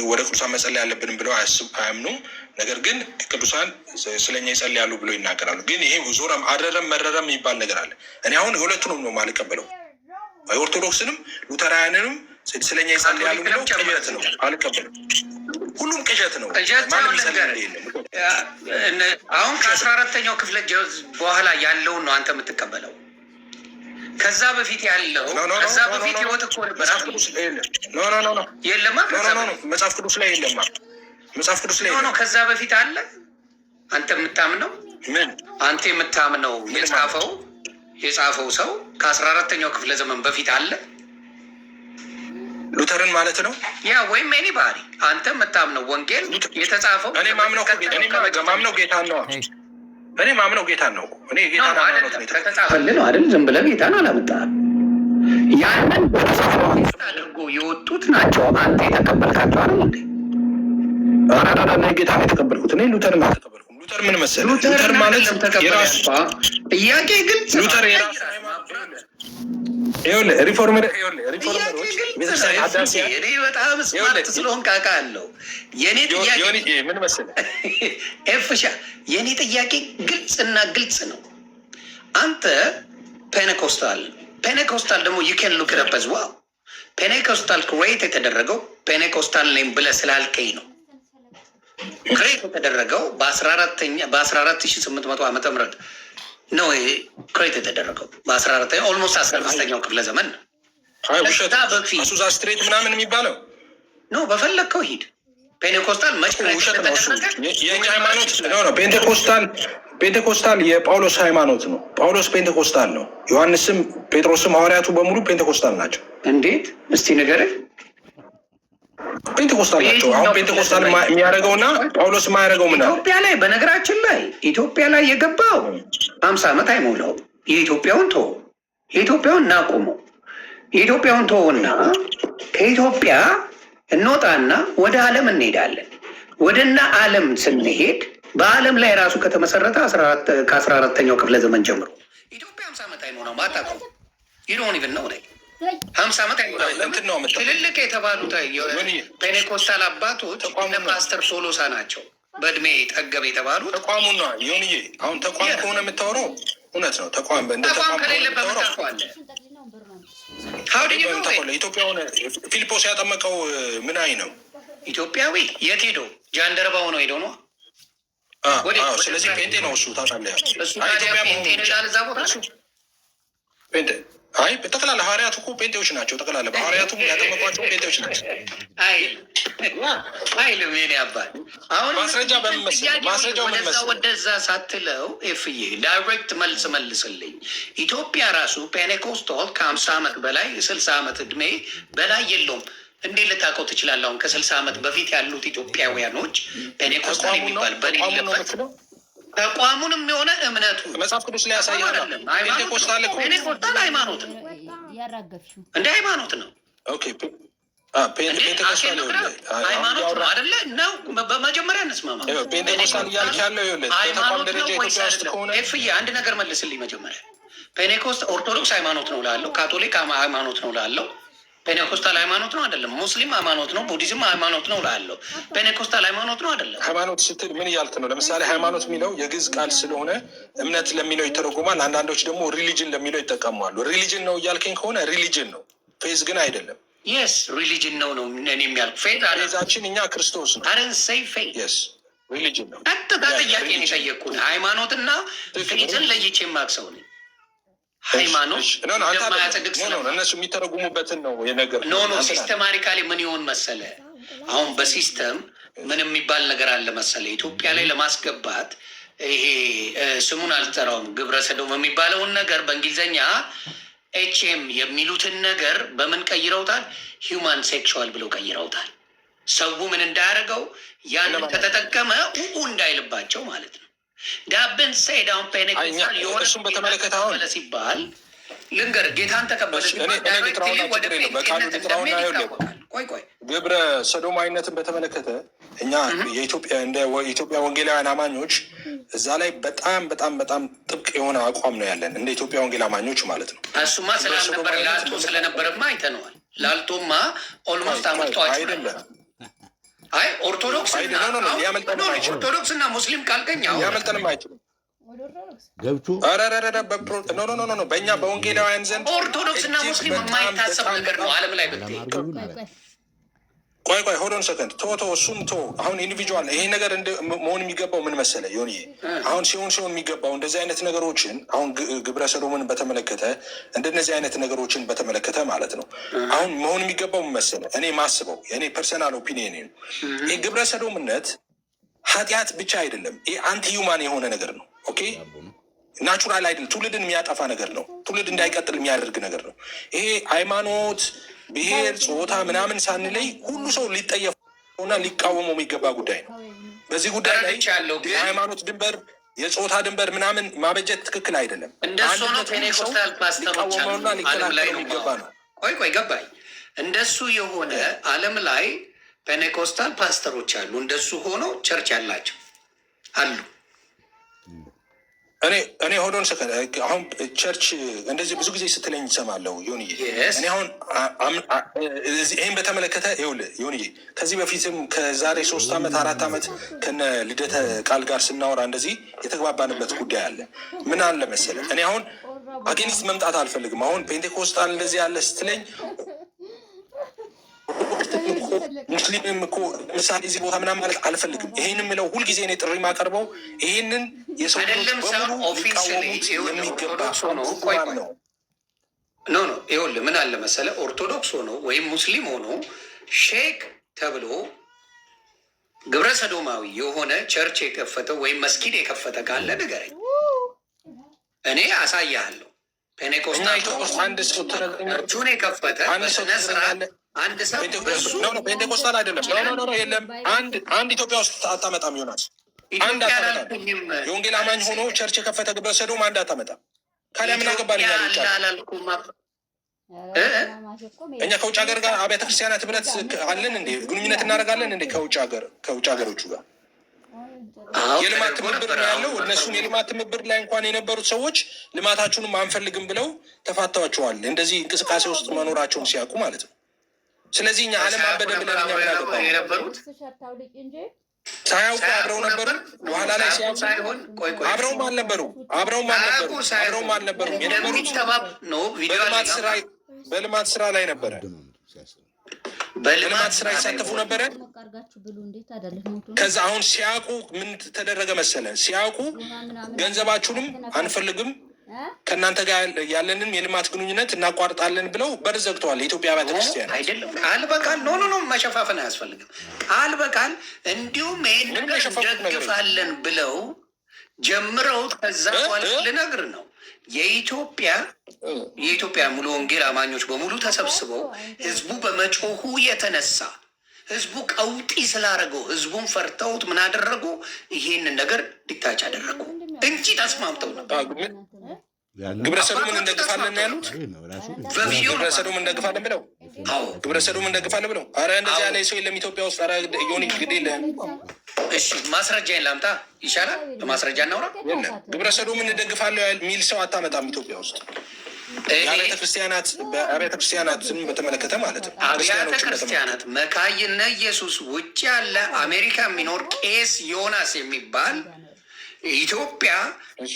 ወደ ቅዱሳን መጸለይ ያለብንም ብለው አያምኑም። ነገር ግን ቅዱሳን ስለኛ ይጸልያሉ ብለው ይናገራሉ። ግን ይሄ ዞረም አደረም መረረም የሚባል ነገር አለ። እኔ አሁን ሁለቱንም ነው የማልቀበለው። ኦርቶዶክስንም ሉተራውያንንም ስለኛ ይጸልያሉ ብለው ቅዠት ነው አልቀበልም። ሁሉም ቅዠት ነው። አሁን ከ14ኛው ክፍለ በኋላ ያለውን ነው አንተ የምትቀበለው። ከዛ በፊት ያለው ከዛ በፊት ህይወት እኮ ነበር። የለማ መጽሐፍ ቅዱስ ላይ የለማ። መጽሐፍ ቅዱስ ላይ ነው። ከዛ በፊት አለ። አንተ የምታምነው ምን? አንተ የምታምነው የጻፈው ሰው ከ14ኛው ክፍለ ዘመን በፊት አለ። ሉተርን ማለት ነው። ያ ወይም እኔ ባህሪ አንተ የምታምነው ወንጌል የተጻፈው እኔ ማምነው ጌታን ነው። እኔ ማምነው ጌታን ነው። እኔ ጌታን ነው ከተጻፈልን ነው አይደል? ዝም ብለህ ጌታን አላመጣህም። ያንን አድርጎ የወጡት ናቸው። አንተ የተቀበልካቸው አይደል እንዴ? እኔ ጌታን የተቀበልኩት እኔ ሉተርን አልተቀበልኩም። ሉተር ምን መሰለህ? ሉተር ማለት የራሱ ጥያቄ ግን ሉተር የራሱ ሪፎርመሮች በጣም ስማርት ስለሆንክ አውቃለሁ። የኔ ጥያቄ ምን መሰለህ ኤፍሻ የኔ ጥያቄ ግልጽና ግልጽ ነው። አንተ ፔኔኮስታል ደግሞ ዩኬን ሉክ ኢት አፕ አዝ ዌል። ፔኔኮስታል ክሬት የተደረገው ፔኔኮስታል ነኝ ብለህ ስላልከኝ ነው። ክሬት የተደረገው በ14,800 ዓመተ ምህረት ነው ክሬት የተደረገው በ14 ኦልሞስት 15ኛው ክፍለ ዘመን ነው። አሱዛ ስትሬት ምናምን የሚባለው ነው። በፈለግከው ሂድ። ፔንቴኮስታል መች የኛ ሃይማኖት ነው። ፔንቴኮስታል የጳውሎስ ሃይማኖት ነው። ጳውሎስ ፔንቴኮስታል ነው። ዮሐንስም ጴጥሮስም ሐዋርያቱ በሙሉ ፔንቴኮስታል ናቸው። እንዴት? እስቲ ንገረኝ። ፔንቴኮስታል ናቸው። አሁን ፔንቴኮስታል የሚያደርገውና ጳውሎስ የማያደርገው ምን አለ? ኢትዮጵያ ላይ በነገራችን ላይ ኢትዮጵያ ላይ የገባው 50 ዓመት አይሞላው። የኢትዮጵያውን እናቁመው። የኢትዮጵያውን ተወውና ከኢትዮጵያ እንወጣና ወደ ዓለም እንሄዳለን። ወደና ዓለም ስንሄድ በዓለም ላይ ራሱ ከተመሰረተ ከ14ኛው ክፍለ ዘመን ጀምሮ ኢትዮጵያ 50 ዓመት አይሞላው። ማጣቀው ይሮን ይብን ነው ላይ 50 ዓመት አይሞላው። ትልልቅ የተባሉት ፔኔኮስታል አባቶች እነ ፓስተር ቶሎሳ ናቸው። በእድሜ ጠገብ የተባሉ ተቋሙ ነው። ይሁንዬ አሁን ተቋም ከሆነ የምታወራው እውነት ነው። ተቋም ከሌለበት ተቋለ ኢትዮጵያውን ፊልጶስ ያጠመቀው ምን አይ ነው? ኢትዮጵያዊ የት ሄዶ ጃንደረባ ሆኖ ሄዶ ነው። ስለዚህ ፔንቴ ነው እሱ። ታውቃለህ ፔንቴ አይ ጠቅላላ ሐዋርያቱ እኮ ፔንቴዎች ናቸው። ጠቅላላ በሐዋርያቱ ያጠመቋቸው ፔንቴዎች ናቸው። አይልም የኔ አባት። አሁን ማስረጃው ምን መሰለህ? ወደዛ ሳትለው ኤፍዬ ዳይሬክት መልስልኝ። ኢትዮጵያ ራሱ ፔኔኮስታል ከ50 ዓመት በላይ 60 ዓመት እድሜ በላይ የለውም። እንዴት ልታውቀው ትችላለህ? አሁን ከ60 ዓመት በፊት ያሉት ኢትዮጵያውያኖች ፔኔኮስታል የሚባል በሌለበት ተቋሙንም የሆነ እምነቱ መጽሐፍ ቅዱስ ላይ ያሳያል። ፔንቴኮስታል ሃይማኖት ነው፣ እንደ ሃይማኖት ነው። ኦኬ ፔንቴኮስታል ሃይማኖት ነው አይደለ? ነው በመጀመሪያ እንስማማ። ፔንቴኮስታል እያልክ ያለው በተቋም ደረጃ ኢትዮጵያ ውስጥ ከሆነ ኤፍዬ አንድ ነገር መልስልኝ መጀመሪያ። ፔንቴኮስት ኦርቶዶክስ ሃይማኖት ነው ላለው፣ ካቶሊክ ሃይማኖት ነው ላለው፣ ፔኔኮስታል ሃይማኖት ነው አይደለም? ሙስሊም ሃይማኖት ነው፣ ቡዲዝም ሃይማኖት ነው ላለው፣ ፔኔኮስታል ሃይማኖት ነው አይደለም? ሃይማኖት ስትል ምን እያልክ ነው? ለምሳሌ ሃይማኖት የሚለው የግዕዝ ቃል ስለሆነ እምነት ለሚለው ይተረጎማል። አንዳንዶች ደግሞ ሪሊጅን ለሚለው ይጠቀማሉ። ሪሊጅን ነው እያልከኝ ከሆነ ሪሊጅን ነው፣ ፌዝ ግን አይደለም። የስ ሪሊጅን ነው እኔ የሚያልኩ ፌዛችን እኛ ክርስቶስ ነው። የስ ሪሊጅን ነው። ቀጥታ ጥያቄ ነው የጠየቅኩት። ሃይማኖትና ፌዝን ለይቼ የማክሰው ነኝ። ሃይማኖት እንደማያጸድቅ እነሱ የሚተረጉሙበትን ነው የነገር ሲስተማቲካሊ ምን ይሆን መሰለ? አሁን በሲስተም ምን የሚባል ነገር አለ መሰለ? ኢትዮጵያ ላይ ለማስገባት ይሄ ስሙን አልጠራውም፣ ግብረ ሰዶም የሚባለውን ነገር በእንግሊዝኛ ኤችኤም የሚሉትን ነገር በምን ቀይረውታል? ሂውማን ሴክሹዋል ብለው ቀይረውታል። ሰው ምን እንዳያደርገው ያንን ከተጠቀመ እንዳይልባቸው ማለት ነው። ዳብን ሴዳውን ፔኔኮስታል እሱን በተመለከተ አሁን ሲባል ልንገር ጌታን ተቀበለ ቆይ ግብረ ሰዶማዊነትን በተመለከተ እኛ የኢትዮጵያ ወንጌላውያን አማኞች እዛ ላይ በጣም ጥብቅ የሆነ አቋም ነው ያለን፣ እንደ ኢትዮጵያ ወንጌል አማኞች ማለት ነው። እሱማ ስላልነበር ላልቶ ስለነበረማ አይተነዋል። ላልቶማ ኦልሞስት አመጣዋቸው አይደለም አይ ኦርቶዶክስ እና ሙስሊም ካልከኝ ሊያመልጠንም አይችልም። ገብቶ በእኛ በወንጌላውያን ዘንድ ኦርቶዶክስ እና ሙስሊም የማይታሰብ ነገር ነው ዓለም ላይ ብትሄድ። ቆይ ሆዶን ሰከንድ እሱን አሁን ኢንዲቪጁዋል ይሄ ነገር መሆን የሚገባው ምን መሰለ ሆን አሁን ሲሆን የሚገባው እንደዚህ አይነት ነገሮችን አሁን ግብረ ሰዶምን በተመለከተ እንደነዚህ አይነት ነገሮችን በተመለከተ ማለት ነው። አሁን መሆን የሚገባው ምን መሰለ እኔ ማስበው የእኔ ፐርሰናል ኦፒኒየን ነው። ይህ ግብረ ሰዶምነት ኃጢአት ብቻ አይደለም። ይህ አንቲ ሂውማን የሆነ ነገር ነው። ኦኬ ናቹራል አይደለም። ትውልድን የሚያጠፋ ነገር ነው። ትውልድ እንዳይቀጥል የሚያደርግ ነገር ነው። ይሄ ሃይማኖት፣ ብሔር፣ ጾታ ምናምን ሳንለይ ሁሉ ሰው ሊጠየፈውና ሊቃወመው የሚገባ ጉዳይ ነው። በዚህ ጉዳይ ላይ የሃይማኖት ድንበር፣ የጾታ ድንበር ምናምን ማበጀት ትክክል አይደለም። እንደሱ ነው ፔኔኮስታል ፓስተሮች ሊከላከለው የሚገባ ነው። ቆይ ገባኝ። እንደሱ የሆነ ዓለም ላይ ፔኔኮስታል ፓስተሮች አሉ። እንደሱ ሆኖ ቸርች ያላቸው አሉ። እኔ ሆዶን አሁን ቸርች እንደዚህ ብዙ ጊዜ ስትለኝ ይሰማለሁ። ዮንዬ እኔ አሁን ይህን በተመለከተ ይኸውልህ ዮንዬ ከዚህ በፊትም ከዛሬ 3 ዓመት 4 ዓመት ከነ ልደተ ቃል ጋር ስናወራ እንደዚህ የተግባባንበት ጉዳይ አለ። ምን አለ መሰለህ እኔ አሁን አጌኒስት መምጣት አልፈልግም። አሁን ፔንቴኮስታል እንደዚህ ያለ ስትለኝ ሙስሊምም እኮ ለምሳሌ እዚህ ቦታ ምናምን ማለት አልፈልግም። ይሄንን ምለው ሁልጊዜ እኔ ጥሪ ማቀርበው ይሄንን የሰው ኖ ይኸውልህ ምን አለ መሰለህ ኦርቶዶክስ ሆኖ ወይም ሙስሊም ሆኖ ሼክ ተብሎ ግብረ ሰዶማዊ የሆነ ቸርች የከፈተ ወይም መስጊድ የከፈተ ካለ ንገረኝ፣ እኔ አሳያለሁ። ፔኔኮስታል አንድ ሰው ቸርቹን የከፈተ በስነ ስርዓት አንድ ሰው ፔንቴኮስታል አይደለም። የለም አንድ ኢትዮጵያ ውስጥ አታመጣም። ዮናስ አንድ አታመጣም። የወንጌል አማኝ ሆኖ ቸርች የከፈተ ግብረ ሰዶም አንድ አታመጣም። ካሊያ ምን አገባን እኛ ከውጭ ሀገር ጋር አብያተ ክርስቲያናት ህብረት አለን እንዴ? ግንኙነት እናደርጋለን እንዴ? ከውጭ ሀገሮቹ ጋር የልማት ትብብር ነው ያለው። እነሱም የልማት ትብብር ላይ እንኳን የነበሩት ሰዎች ልማታችሁንም አንፈልግም ብለው ተፋተዋቸዋል። እንደዚህ እንቅስቃሴ ውስጥ መኖራቸውን ሲያውቁ ማለት ነው። ስለዚህ እኛ ዓለም አበደ ብለን እኛ ምናገባ ሳያውቁ አብረው ነበሩ። በኋላ ላይ ሲያውቁ አብረውም አልነበሩም። የነበሩት በልማት ስራ ላይ ነበረ። በልማት ስራ ይሳተፉ ነበረ። ከዛ አሁን ሲያውቁ ምን ተደረገ መሰለ? ሲያውቁ ገንዘባችሁንም አንፈልግም ከእናንተ ጋር ያለንን የልማት ግንኙነት እናቋርጣለን ብለው በር ዘግተዋል። የኢትዮጵያ ቤተ ክርስቲያን አይደለም ቃል በቃል ኖ መሸፋፈን አያስፈልግም። ቃል በቃል እንዲሁም ይሄን ነገር እንደግፋለን ብለው ጀምረውት ከዛ በኋላ ልነግር ነው የኢትዮጵያ ሙሉ ወንጌል አማኞች በሙሉ ተሰብስበው ህዝቡ በመጮሁ የተነሳ ህዝቡ ቀውጢ ስላደረገው ህዝቡን ፈርተውት ምን አደረጉ? ይሄንን ነገር ዲታች አደረጉ እንጂ ተስማምተው ነበር። ግብረ ሰዶምን እንደግፋለን ያሉት ግብረ ሰዶምን እንደግፋለን ብለው ግብረ ሰዶምን እንደግፋለን ብለው አረ እንደዚህ ያለ ሰው የለም ኢትዮጵያ ውስጥ። አረ ዮኒ ግድ የለም። እሺ ማስረጃዬን ላምጣ ይሻላል። በማስረጃ እናውራ። ግብረ ሰዶምን እንደግፋለሁ የሚል ሰው አታመጣም ኢትዮጵያ ውስጥ። አብያተ ክርስቲያናትን በተመለከተ ማለት ነው። አብያተ ክርስቲያናት መካይነ ኢየሱስ ውጭ ያለ አሜሪካ የሚኖር ቄስ ዮናስ የሚባል ኢትዮጵያ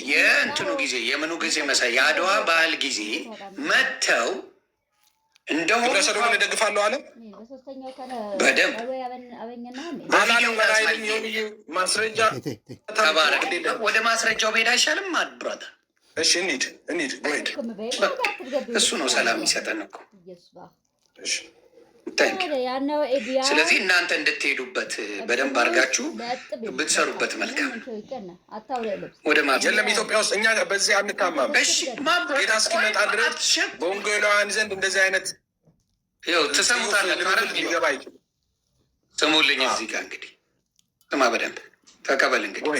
የእንትኑ ጊዜ የምኑ ጊዜ መሳይ የአድዋ ባህል ጊዜ መጥተው እንደሆነ ግብረ ሰዶምን እደግፋለሁ አለ። በደንብ ማስረጃ ተባረክ። ወደ ማስረጃው ብሄድ አይሻልም? ማድብራታ እሺ እንሂድ። እሱ ነው ሰላም የሚሰጠን እኮ። ስለዚህ እናንተ እንድትሄዱበት በደንብ አድርጋችሁ ብትሰሩበት መልካም። ወደ የለም ኢትዮጵያ ውስጥ እኛ በዚህ አንታማም። ጌታ እስኪመጣ ድረስ በወንጌላውያን ዘንድ እንደዚህ አይነት ትሰሙታላችሁ። ሊገባ አይችልም። ስሙልኝ እዚህ ጋር እንግዲህ ስማ፣ በደንብ ተቀበል እንግዲህ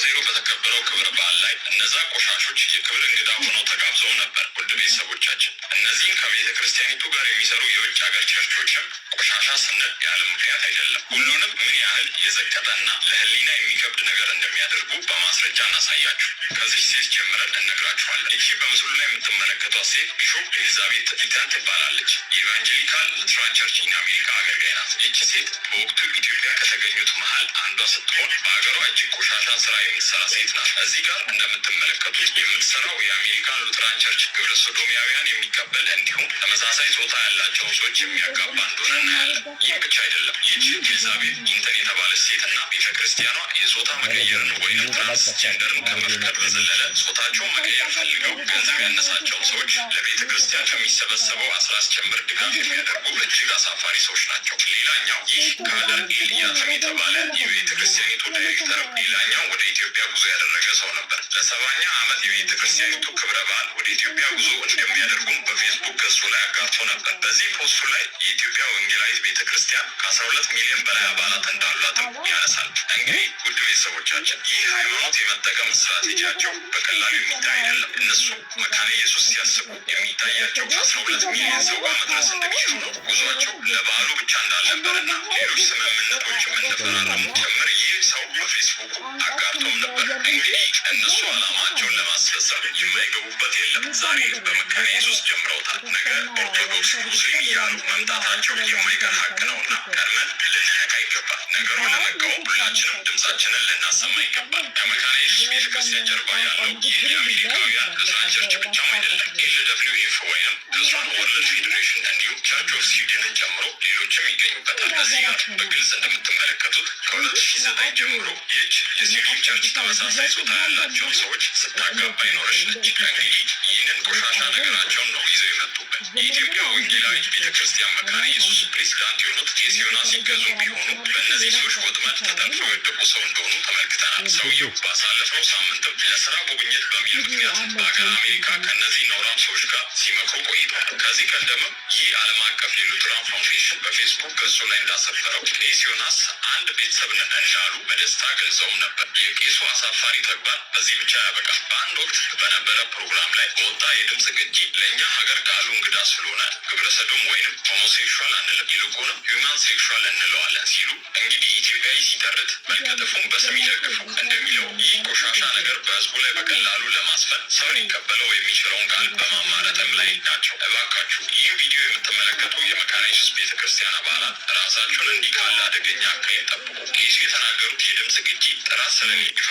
ዜሮ በተከበረው ክብረ በዓል ላይ እነዛ ቆሻሾች የክብር እንግዳ ሆነው ተጋብዘው ነበር። ውድ ቤተሰቦቻችን፣ እነዚህም ከቤተ ክርስቲያኒቱ ጋር የሚሰሩ የውጭ ሀገር ቸርቾችም ቆሻሻ ስንል ያለ ምክንያት አይደለም። ሁሉንም ምን ያህል የዘቀጠና ለሕሊና የሚከብድ ነገር እንደሚያደርጉ በማስረጃ እናሳያችሁ። ከዚህ ሴት ጀምረን እነግራችኋለን። ይቺ በምስሉ ላይ የምትመለከቷት ሴት ቢሾፕ ኤሊዛቤት ሊተን ትባላለች። የኢቫንጀሊካል ሉትራን ቸርች ኢን አሜሪካ አገልጋይ ናት። ይቺ ሴት በወቅቱ ኢትዮጵያ ከተገኙት መሀል አንዷ ስትሆን በሀገሯ እጅግ ቆሻሻን ስራ የምትሰራ ሴት ናት። እዚህ ጋር እንደምትመለከቱት የምትሰራው የአሜሪካን ሉትራን ቸርች ግብረ ሶዶሚያውያን የሚቀበል እንዲሁም ተመሳሳይ ጾታ ያላቸውን ሰዎች የሚያጋባ እንደሆነ እናያለን። ይህ ብቻ አይደለም። ይህች ኤሊዛቤት ሊንተን የተባለች ሴትና ቤተ ክርስቲያኗ የጾታ መቀየርን ወይም ትራንስጀንደርን ከመፍቀድ በዘለለ ጾታቸውን መቀየር ፈልገው ገንዘብ ያነሳቸውን ሰዎች ለቤተ ክርስቲያን ከሚሰበሰበው አስራት ጭምር ድጋፍ የሚያደርጉ እጅግ አሳፋሪ ሰዎች ናቸው። ሌላኛው ይህ ካደር ኤልያታም የተባለ የቤተ ክርስቲያኒቱ ዳይሬክተር ሌላኛው ወደ ኢትዮጵያ ጉዞ ያደረገ ሰው ነበር። ለ70ኛ ዓመት የቤተ ክርስቲያኒቱ ክብረ በዓል ወደ ኢትዮጵያ ጉዞ እንደሚያደርጉም በፌስቡክ ገጹ ላይ አጋርቶ ነበር። በዚህ ፖስቱ ላይ የኢትዮጵያ ወንጌላዊት ቤተ ክርስቲያን ከ12 ሚሊዮን በላይ አባላት እንዳሏትም ያነሳል። እንግዲህ ውድ ቤተሰቦቻችን ይህ ሃይማኖት የመጠቀም ስትራቴጂያቸው በቀላሉ የሚታይ አይደለም። እነሱ መካነ ኢየሱስ ሲያስቡ የሚታያቸው 12 ሚሊዮን ሰው ጋር መድረስ እንደሚችሉ ነው። ጉዟቸው ለበዓሉ ብቻ እንዳልነበረና ሌሎች ስምምነቶችም እንደፈራረሙ ጭምር ይህ ሰው በፌስቡክ አጋርቶም ነበር። እንግዲህ እነሱ ዓላማቸውን ለማስፈጸም የማይገቡበት የለም። ዛሬ በመካነ ኢየሱስ ጀምረውታል። ነገ ኦርቶዶክስ፣ ሙስሊም እያሉ መምጣታቸው የማይቀር ሀቅ ነውና ቀድመን ልንነቃ ይገባል። ነገሩን ለመቃወም ሁላችንም ድምጻችንን ልናሰማ ይገባል። ከመካነ ኢየሱስ ቤተክርስቲያን ጀርባ ያለው ይህ የአሜሪካውያን ሉትራን ቸርች ብቻም አይደለም። LWF ወይም ሉትራን ወርልድ ፌዴሬሽን እንዲሁም ቸርች ኦፍ ስዊድንን ጨምሮ ሌሎችም ይገኙበታል። እዚህ ጋር በግልጽ እንደምትመለከቱት ከ2009 ጀምሮ ይህች የስዊድን ቸርች ተመሳሳይ ጾታ ያላቸውን ሰዎች ስታጋባ ይኖረች ነች። እንግዲህ ይህንን ቆሻሻ ነገራቸውን ነው ይዘው የመጡበት። የኢትዮጵያ ወንጌላዊት ቤተክርስቲያን መካነ ኢየሱስ ፕሬዚዳንት የሆኑት ቄስ ዮናስ ሲገዙ ቢሆኑ በእነዚህ ሰዎች ወጥመድ ተጠልፈው የወደቁ ሰው እንደሆኑ ተመልክተናል። ሰውየው ባሳለፈው ሳምንትም ለስራ ጉብኝት በሚል ምክንያት በሀገር አሜሪካ ከእነዚህ ነውራም ሰዎች ጋር ሲመክሩ ቆይቷል። ከዚህ ቀደምም ይህ ዓለም አቀፍ የሉትራን ፋውንዴሽን በፌስቡክ ገጹ ላይ እንዳሰፈረው ቄስ ዮናስ አንድ ቤተሰብ ነን እንዳሉ በደስታ ገልጸውም ነበር። የቄሱ አሳፋሪ ተግባር በዚህ ብቻ ያበቃል። በአንድ ወቅት በነበረ ፕሮግራም ላይ በወጣ የድምፅ ቅጂ ለእኛ ሀገር ቃሉ እንግዳ ስለሆነ ግብረ ሰዶም ወይንም ሆሞሴክሹዋል አንልም ይልቁንም ሂውማን ሴክሹዋል እንለዋለን ሲሉ እንግዲህ ኢትዮጵያዊ ሲተርት መልከጥፉን በስም ይደግፉ እንደሚለው ይህ ቆሻሻ ነገር በህዝቡ ላይ በቀላሉ ለማስፈን ሰው ሊቀበለው የሚችለውን ቃል በማማረጥም ላይ ናቸው። እባካችሁ ይህ ቪዲዮ የምትመለከቱ የመካነ ኢየሱስ ቤተክርስቲያን አባላት ራሳችሁን እንዲህ ካለ አደገኛ አካሄድ ጠብቁ። ቄሱ የተናገሩት የድምፅ ቅጂ ጥራት ስለሌፋ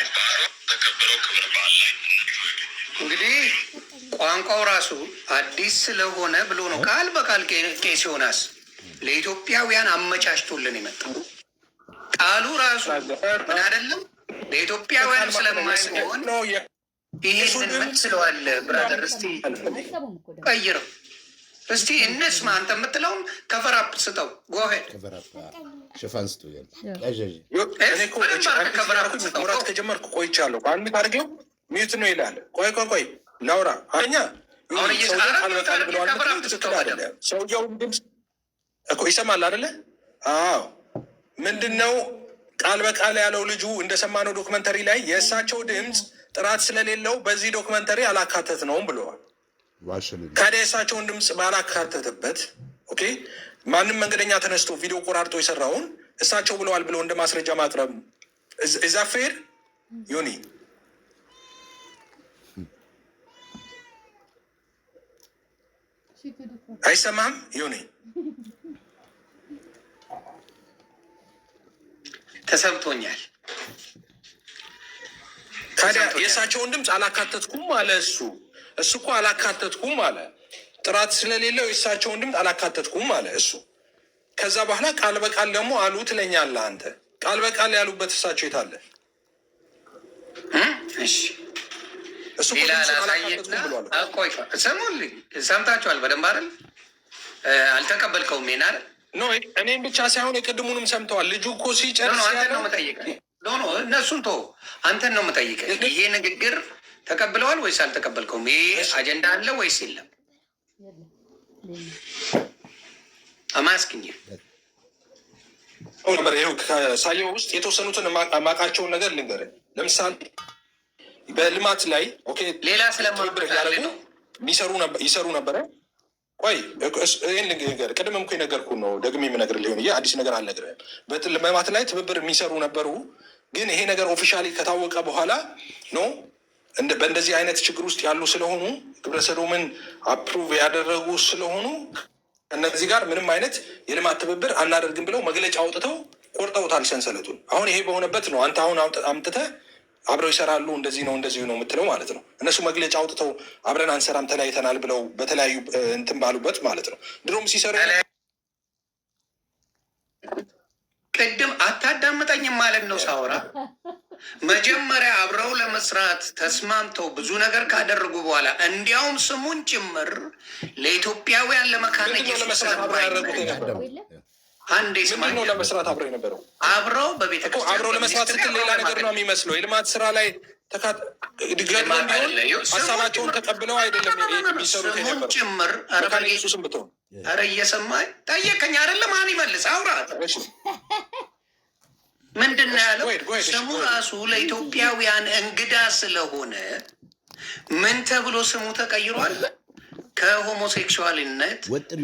በአርባ ተከበረው ክብረ በዓል ላይ እንግዲህ ቋንቋው ራሱ አዲስ ስለሆነ ብሎ ነው ቃል በቃል ቄስ ዮናስ ለኢትዮጵያውያን አመቻችቶልን የመጣው። ቃሉ ራሱ ምን አይደለም ለኢትዮጵያውያን ስለማይሆን ይሄንን ምን ስለዋለ ብራዘር፣ እስቲ ቀይረው፣ እስቲ እንስማ። አንተ የምትለውን ከፈራፕ ስጠው። ጎሄድ ሽፋን ስጡ። ማውራት ከጀመርኩ ቆይቻለሁ። አንድ አድርጌው ሚዩት ነው ይላል። ቆይ ላውራ አኛ ሰውየውን ድምፅ እኮ ይሰማል አይደለ? አዎ ምንድን ነው ቃል በቃል ያለው ልጁ እንደሰማነው ዶክመንተሪ ላይ የእሳቸው ድምፅ ጥራት ስለሌለው በዚህ ዶክመንተሪ አላካተት ነውም ብለዋል። ካዲያ የእሳቸውን ድምፅ ባላካተትበት ኦኬ፣ ማንም መንገደኛ ተነስቶ ቪዲዮ ቆራርጦ የሰራውን እሳቸው ብለዋል ብለው እንደ ማስረጃ ማቅረብ እዛ ፌር ዮኒ አይሰማም? ዮኒ ተሰምቶኛል። ታዲያ የእሳቸውን ድምፅ አላካተትኩም አለ። እሱ እኮ አላካተትኩም አለ። ጥራት ስለሌለው የእሳቸውን ድምፅ አላካተትኩም አለ እሱ። ከዛ በኋላ ቃል በቃል ደግሞ አሉ ትለኛለህ አንተ። ቃል በቃል ያሉበት እሳቸው የታለ? እሺ ሌላ ላሳየና ቆይ ሰሙልኝ። ሰምታችኋል በደንብ አይደል? አልተቀበልከውም ይሄን አይደል? ኖ እኔም ብቻ ሳይሆን የቅድሙንም ሰምተዋል። ልጁ እኮ ሲጨርስ አንተን ነው የምጠይቀህ። ኖ እነሱን ቶ አንተን ነው የምጠይቀህ። ይሄ ንግግር ተቀብለዋል ወይስ አልተቀበልከውም? ይሄ አጀንዳ አለ ወይስ የለም? አማስክኝ ነበር። ይኸው ከሳየው ውስጥ የተወሰኑትን ማቃቸውን ነገር ልንገርህ። ለምሳሌ በልማት ላይ ኦኬ ሌላ ስለማብር ያደረጉ ይሰሩ ነበረ። ቆይ ይህን ልንገርህ። ቅድምም እኮ የነገርኩህ ነው፣ ደግሜ የምነግርህ ሊሆን አዲስ ነገር አልነግርህም። በልማት ላይ ትብብር የሚሰሩ ነበሩ። ግን ይሄ ነገር ኦፊሻሊ ከታወቀ በኋላ ነው በእንደዚህ አይነት ችግር ውስጥ ያሉ ስለሆኑ ግብረ ሰዶምን አፕሩቭ ያደረጉ ስለሆኑ እነዚህ ጋር ምንም አይነት የልማት ትብብር አናደርግም ብለው መግለጫ አውጥተው ቆርጠውታል ሰንሰለቱን። አሁን ይሄ በሆነበት ነው አንተ አሁን አምጥተህ አብረው ይሰራሉ እንደዚህ ነው የምትለው ማለት ነው። እነሱ መግለጫ አውጥተው አብረን አንሰራም ተለያይተናል ብለው በተለያዩ እንትን ባሉበት ማለት ነው። ድሮም ሲሰሩ ቅድም አታዳምጠኝም ማለት ነው ሳወራ። መጀመሪያ አብረው ለመስራት ተስማምተው ብዙ ነገር ካደረጉ በኋላ እንዲያውም ስሙን ጭምር ለኢትዮጵያውያን ለመካነ ኢየሱስ አንዴ ስማኝ ነው ለመስራት አብረው የነበረው አብረው በቤተክርስቲያን አብረው ለመስራት ስትል ሌላ ነገር ነው የሚመስለው። የልማት ስራ ላይ ሀሳባቸውን ተቀብለው አይደለም የሚሰሩት የነበረው ጭምር መካነ ኢየሱስም ብትሆን ኧረ እየሰማኝ ጠየቀኝ አይደለም ማን ይመልስ አውራ ምንድን ነው ያለው? ስሙ ራሱ ለኢትዮጵያውያን እንግዳ ስለሆነ ምን ተብሎ ስሙ ተቀይሯል? ከሆሞሴክሹዋልነት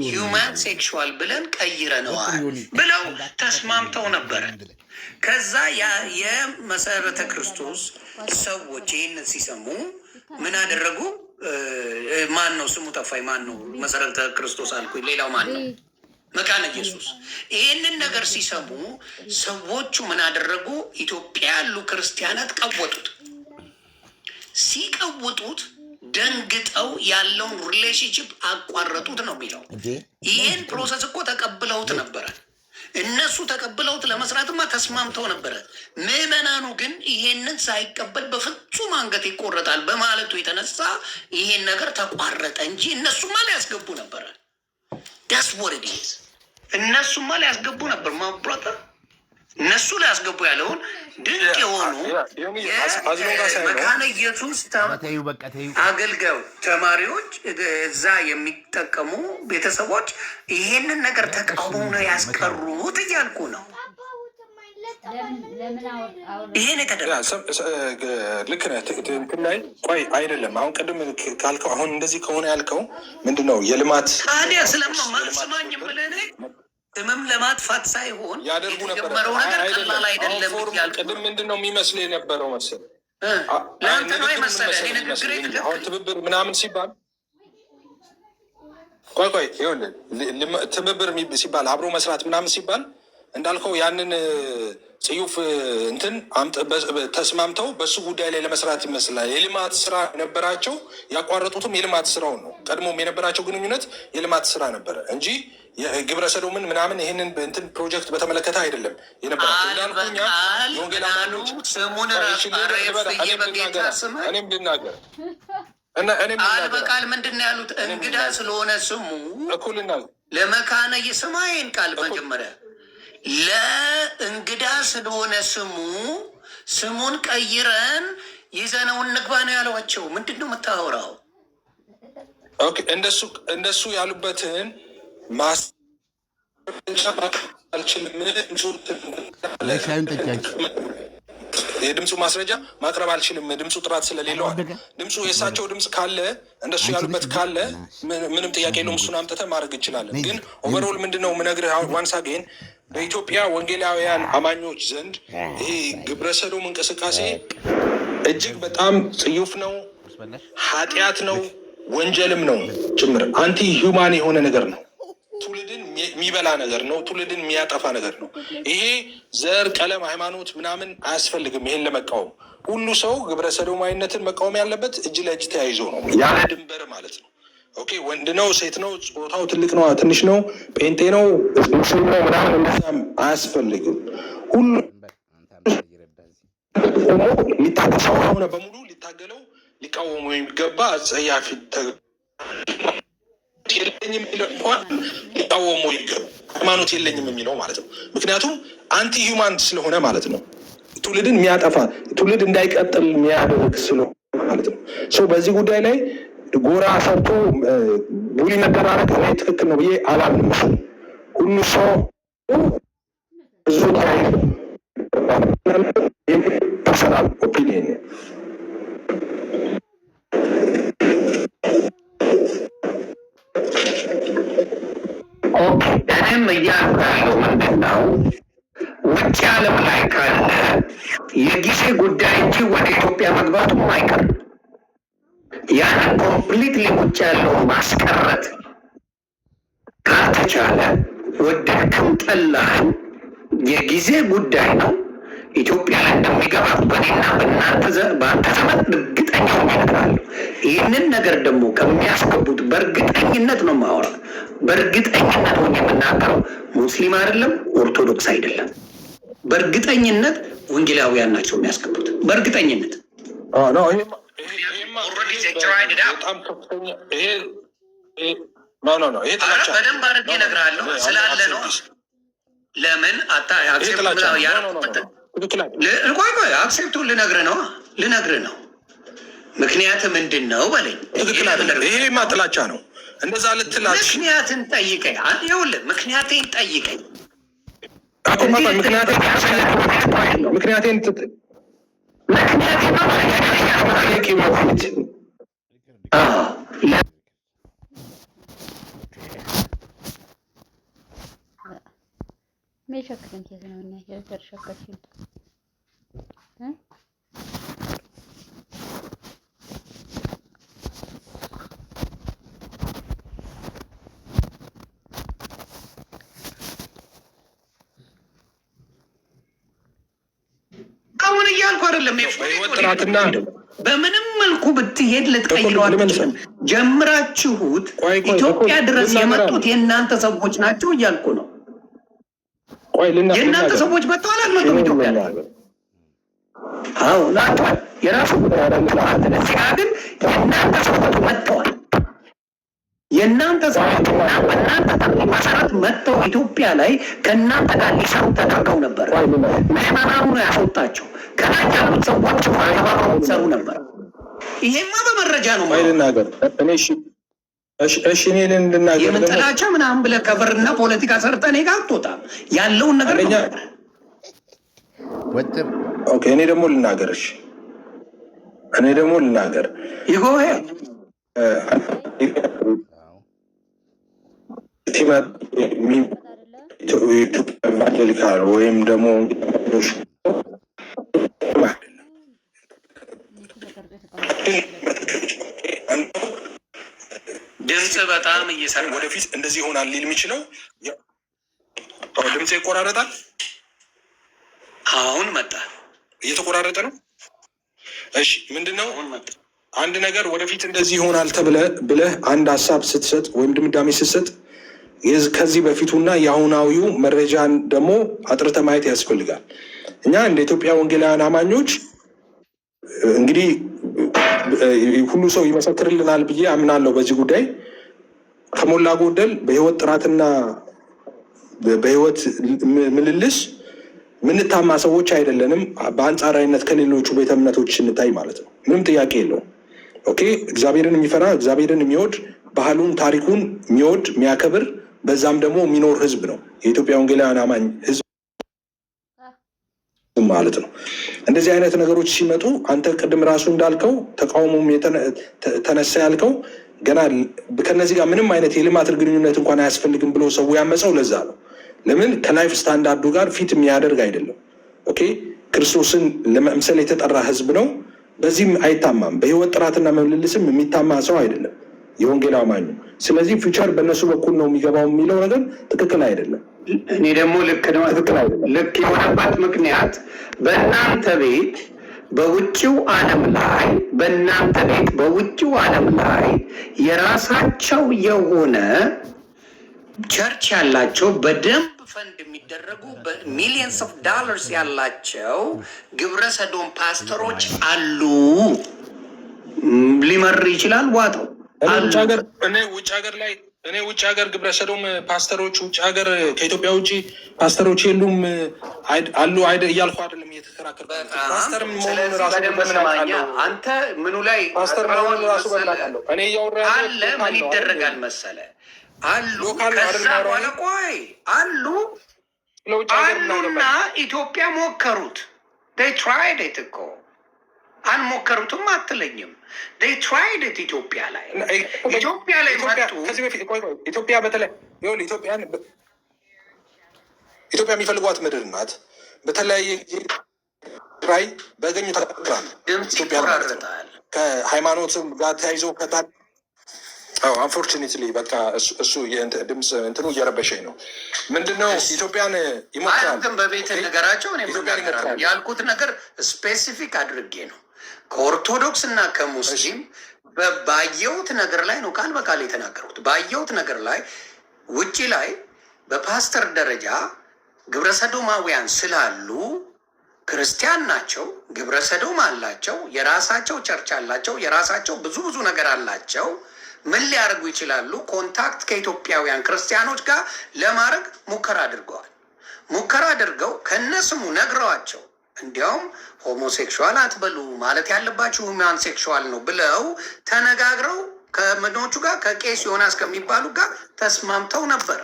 ሂውማን ሴክሹዋል ብለን ቀይረነዋል ብለው ተስማምተው ነበረ። ከዛ የመሰረተ ክርስቶስ ሰዎች ይህንን ሲሰሙ ምን አደረጉ? ማን ነው ስሙ ጠፋኝ። ማን ነው መሰረተ ክርስቶስ አልኩኝ። ሌላው ማን ነው? መካነ ኢየሱስ። ይህንን ነገር ሲሰሙ ሰዎቹ ምን አደረጉ? ኢትዮጵያ ያሉ ክርስቲያናት ቀወጡት። ሲቀውጡት ደንግጠው ያለውን ሪሌሽንሽፕ አቋረጡት ነው የሚለው። ይህን ፕሮሰስ እኮ ተቀብለውት ነበረ። እነሱ ተቀብለውት ለመስራትማ ተስማምተው ነበረ። ምዕመናኑ ግን ይሄንን ሳይቀበል በፍጹም አንገት ይቆረጣል በማለቱ የተነሳ ይሄን ነገር ተቋረጠ እንጂ እነሱማ ሊያስገቡ ነበረ። ዳስ ወርድ እነሱማ ሊያስገቡ ነበር። ማብራታ እነሱ ሊያስገቡ ያለውን ድንቅ የሆኑ መካነ ኢየሱስ አገልጋዩ ተማሪዎች እዛ የሚጠቀሙ ቤተሰቦች ይሄንን ነገር ተቃውሞ ነው ያስቀሩት እያልኩ ነው። ይሄን ልክ ነህ። እንትን ላይ ቆይ አይደለም አሁን ቅድም ካልከው አሁን እንደዚህ ከሆነ ያልከው ምንድን ነው የልማት ታዲያ ስለማስማኝ ብለን ስምም ለማጥፋት ሳይሆን ያደርጉ ነበር ነገር ቀላል አይደለም። ቅድም ምንድን ነው የሚመስል የነበረው መሰለህ ለአንተ ነው የመሰለህ ንግግር አሁን ትብብር ምናምን ሲባል ቆይ ይኸውልህ ትብብር ሲባል አብሮ መስራት ምናምን ሲባል እንዳልከው ያንን ጽዩፍ እንትን ተስማምተው በሱ ጉዳይ ላይ ለመስራት ይመስላል። የልማት ስራ ነበራቸው። ያቋረጡትም የልማት ስራውን ነው። ቀድሞም የነበራቸው ግንኙነት የልማት ስራ ነበረ እንጂ የግብረ ሰዶምን ምናምን ይህንን እንትን ፕሮጀክት በተመለከተ አይደለም የነበራቸው። እንዳልኩኛ የወንጌል አማኞች እኔም ልናገር በቃል ምንድን ነው ያሉት? እንግዳ ስለሆነ ስሙ እኩል ልናገር ለመካነ የሰማይን ቃል መጀመሪያ ለእንግዳ ስለሆነ ስሙን ቀይረን ይዘነው እንግባ ነው ያሏቸው። ምንድን ነው የምታወራው? እንደሱ ያሉበትን የድምፁ ማስረጃ ማቅረብ አልችልም። ድምፁ ጥራት ስለሌለው ድምፁ የእሳቸው ድምፅ ካለ እንደሱ ያሉበት ካለ ምንም ጥያቄ የለውም። እሱን አምጥተን ማድረግ እንችላለን። ግን ኦቨርኦል ምንድነው የምነግርህ ዋንስ አጌን በኢትዮጵያ ወንጌላውያን አማኞች ዘንድ ይሄ ግብረ ሰዶም እንቅስቃሴ እጅግ በጣም ጽዩፍ ነው፣ ኃጢአት ነው፣ ወንጀልም ነው ጭምር። አንቲ ሂውማን የሆነ ነገር ነው። ትውልድን የሚበላ ነገር ነው። ትውልድን የሚያጠፋ ነገር ነው። ይሄ ዘር፣ ቀለም፣ ሃይማኖት ምናምን አያስፈልግም። ይሄን ለመቃወም ሁሉ ሰው ግብረ ሰዶማዊነትን መቃወም ያለበት እጅ ለእጅ ተያይዞ ነው፣ ያለ ድንበር ማለት ነው። ኦኬ ወንድ ነው ሴት ነው ጾታው ትልቅ ነው ትንሽ ነው ጴንጤ ነው ሙስሊም ነው ምናምን እንደዛም አያስፈልግም። ሁሉ ሊታገሰው ሆነ በሙሉ ሊታገለው ሊቃወሙ የሚገባ አጸያፊ የለኝም የሚለው እንኳን ሊቃወሙ ይገባ ሃይማኖት የለኝም የሚለው ማለት ነው። ምክንያቱም አንቲ ሂውማን ስለሆነ ማለት ነው። ትውልድን የሚያጠፋ ትውልድ እንዳይቀጥል የሚያደርግ ስለሆነ ማለት ነው። ሰው በዚህ ጉዳይ ላይ ጎራ ሰርቶ ቡሊ መደራረግ እኔ ትክክል ነው ብዬ አላምንም። ሁሉ ሰው ብዙ ፐርሰናል ኦፒኒየን እኔም እያልኩ ያለው ምንድን ነው፣ ውጭ ዓለም ላይ ካለ የጊዜ ጉዳይ እንጂ ወደ ኢትዮጵያ መግባቱም አይቀርም። ያንን ኮምፕሊትሊ ውጭ ያለውን ማስቀረት ካልተቻለ ወደድክም ጠላህም የጊዜ ጉዳይ ነው። ኢትዮጵያ ላይ እንደሚገባ በኔና በአንተ ዘመን እርግጠኛ እነግርሃለሁ። ይህንን ነገር ደግሞ ከሚያስገቡት በእርግጠኝነት ነው የማወራ። በእርግጠኝነት ሆኜ የምናገረው ሙስሊም አይደለም፣ ኦርቶዶክስ አይደለም። በእርግጠኝነት ወንጌላውያን ናቸው የሚያስገቡት። በእርግጠኝነት በደንብ አድርጌ እነግርሃለሁ ስላለ ነው። ለምን አክሴፕቱ ልነግርህ ነው። ምክንያት ምንድን ነው በለኝ። ይሄማ ጥላቻ ነው። እንደዛ ልትላች ምክንያትን ጠይቀኝ። ይኸውልህ ምክንያቴን ጠይቀኝ። ምክንያቴን ما يشكل انت يا زلمه يقدر يشكل شيء ها አሁን እያልኩ አይደለም። ወጥራትና በምንም መልኩ ብትሄድ ልትቀይረው አትችልም። ጀምራችሁት ኢትዮጵያ ድረስ የመጡት የእናንተ ሰዎች ናቸው እያልኩ ነው። የእናንተ ሰዎች መጥተዋል አልመጡም? ኢትዮጵያ ላይ አዎ ናቸዋል። የራሱ እዚጋ ግን የእናንተ ሰዎች መጥተዋል። የእናንተ ሰዎች በእናንተ መሰረት መጥተው ኢትዮጵያ ላይ ከእናንተ ጋር ሊሰሩ ተደርገው ነበር። ምዕመናኑ ነው ያስወጣቸው። ከላይ ያሉት ሰዎች ሰሩ ነበር። ይሄማ በመረጃ ነው ልናገር። እሺ እኔ ልናገር። የምን ጥላቻ ምናምን ብለህ ከብርና ፖለቲካ ሰርተህ እኔ ጋር አትወጣም። ያለውን ነገር ነው። ኦኬ እኔ ደግሞ ልናገር። እሺ እኔ ደግሞ ልናገር። ይጎሄ ኢቫንጀሊካል ወይም ደግሞ ድምፅ በጣም እየሰራ ወደፊት እንደዚህ ይሆናል ሊል የሚችለው ድምፅ ይቆራረጣል። አሁን መጣ። እየተቆራረጠ ነው። እሺ ምንድነው አንድ ነገር ወደፊት እንደዚህ ይሆናል ብለህ አንድ ሀሳብ ስትሰጥ ወይም ድምዳሜ ስትሰጥ ከዚህ በፊቱና የአሁናዊው መረጃን ደግሞ አጥርተህ ማየት ያስፈልጋል። እኛ እንደ ኢትዮጵያ ወንጌላውያን አማኞች እንግዲህ ሁሉ ሰው ይመሰክርልናል ብዬ አምናለሁ። በዚህ ጉዳይ ከሞላ ጎደል በህይወት ጥራትና በህይወት ምልልስ ምንታማ ሰዎች አይደለንም። በአንጻራዊነት ከሌሎቹ ቤተ እምነቶች ስንታይ ማለት ነው። ምንም ጥያቄ የለውም። ኦኬ እግዚአብሔርን የሚፈራ እግዚአብሔርን የሚወድ ባህሉን ታሪኩን የሚወድ የሚያከብር በዛም ደግሞ የሚኖር ህዝብ ነው የኢትዮጵያ ወንጌላውያን አማኝ ህዝብ ማለት ነው። እንደዚህ አይነት ነገሮች ሲመጡ አንተ ቅድም ራሱ እንዳልከው ተቃውሞም ተነሳ ያልከው ገና ከነዚህ ጋር ምንም አይነት የልማት ግንኙነት እንኳን አያስፈልግም ብሎ ሰው ያመፀው ለዛ ነው። ለምን ከላይፍ ስታንዳርዱ ጋር ፊት የሚያደርግ አይደለም። ኦኬ ክርስቶስን ለመምሰል የተጠራ ህዝብ ነው። በዚህም አይታማም። በህይወት ጥራትና መምልልስም የሚታማ ሰው አይደለም የወንጌል አማኙ። ስለዚህ ፊውቸር በእነሱ በኩል ነው የሚገባው የሚለው ነገር ትክክል አይደለም። እኔ ደግሞ ልክ ነው፣ ትክክል አይደለም። ልክ የሆነበት ምክንያት በእናንተ ቤት በውጭው ዓለም ላይ በእናንተ ቤት በውጭው ዓለም ላይ የራሳቸው የሆነ ቸርች ያላቸው በደንብ ፈንድ የሚደረጉ በሚሊየንስ ኦፍ ዶላርስ ያላቸው ግብረ ሰዶም ፓስተሮች አሉ። ሊመር ይችላል ዋጠው እኔ ውጭ ሀገር ግብረ ሰዶም ፓስተሮች ውጭ ሀገር ከኢትዮጵያ ውጭ ፓስተሮች የሉም አሉ እያልኩ አይደለም እየተከራከርኩ። ፓስተር መሆኑን ራሱ አንተ ምኑ ላይ ፓስተር መሆኑን ራሱ በላቃለሁ እኔ እያወራ አለ። ምን ይደረጋል መሰለ አሉ። ከዛ በኋላ ቆይ አሉ አሉና ኢትዮጵያ ሞከሩት። ትራይድ ኢት እኮ አልሞከሩትም አትለኝም። ትራይድ ኢትዮጵያ ላይ መጡ። ኢትዮጵያ በተለይ ኢትዮጵያ የሚፈልጓት ምድር ናት። በተለያየ ራይ በገኙ ተቀራል ድምፅ ይቆራረጣል። ከሃይማኖት ጋር ተያይዞ አንፎርቹኔትሊ በቃ እሱ ድምፅ እንትኑ እየረበሸኝ ነው። ምንድነው ኢትዮጵያን ይሞክራል። ግን በቤት ነገራቸው ያልኩት ነገር ስፔሲፊክ አድርጌ ነው። ከኦርቶዶክስ እና ከሙስሊም ባየሁት ነገር ላይ ነው ቃል በቃል የተናገሩት። ባየሁት ነገር ላይ ውጭ ላይ በፓስተር ደረጃ ግብረ ሰዶማውያን ስላሉ ክርስቲያን ናቸው፣ ግብረ ሰዶም አላቸው፣ የራሳቸው ቸርች አላቸው፣ የራሳቸው ብዙ ነገር አላቸው። ምን ሊያደርጉ ይችላሉ? ኮንታክት ከኢትዮጵያውያን ክርስቲያኖች ጋር ለማድረግ ሙከራ አድርገዋል። ሙከራ አድርገው ከነስሙ ነግረዋቸው እንዲያውም ሆሞሴክሹዋል አትበሉ ማለት ያለባችሁ ሁማን ሴክሹዋል ነው ብለው ተነጋግረው ከምኖቹ ጋር ከቄስ ዮናስ ከሚባሉ ጋር ተስማምተው ነበረ።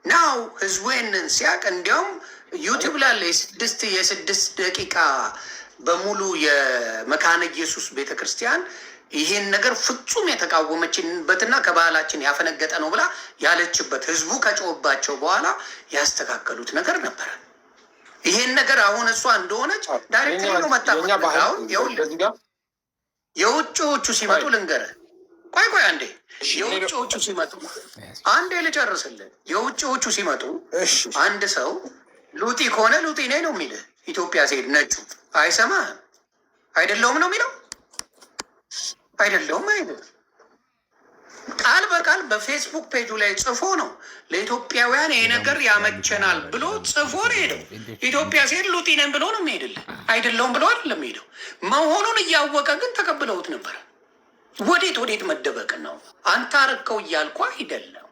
ናው ህዝቡንን ሲያቅ እንዲያውም ዩቲዩብ ላለ የስድስት ደቂቃ በሙሉ የመካነ ኢየሱስ ቤተክርስቲያን ይሄን ነገር ፍጹም የተቃወመችበትና ከባህላችን ያፈነገጠ ነው ብላ ያለችበት ህዝቡ ከጮህባቸው በኋላ ያስተካከሉት ነገር ነበረ። ይሄን ነገር አሁን እሷ እንደሆነች ዳይሬክት ነው መጣሁ። የውጭዎቹ ሲመጡ ልንገርህ፣ ቆይ አንዴ። የውጭዎቹ ሲመጡ አንዴ ልጨርስልን። የውጭዎቹ ሲመጡ አንድ ሰው ሉጢ ከሆነ ሉጢ ነኝ ነው የሚልህ። ኢትዮጵያ ሲሄድ ነጩ አይሰማህም። አይደለውም ነው የሚለው። አይደለውም አይደል? ቃል በቃል በፌስቡክ ፔጁ ላይ ጽፎ ነው ለኢትዮጵያውያን ይሄ ነገር ያመቸናል ብሎ ጽፎ ነው ሄደው። ኢትዮጵያ ሲሄድ ሉጢ ነን ብሎ ነው የሚሄድልን። አይደለውም ብሎ አይደለም ሄደው። መሆኑን እያወቀ ግን ተቀብለውት ነበረ። ወዴት መደበቅ ነው? አንተ አረከው እያልኩ አይደለም፣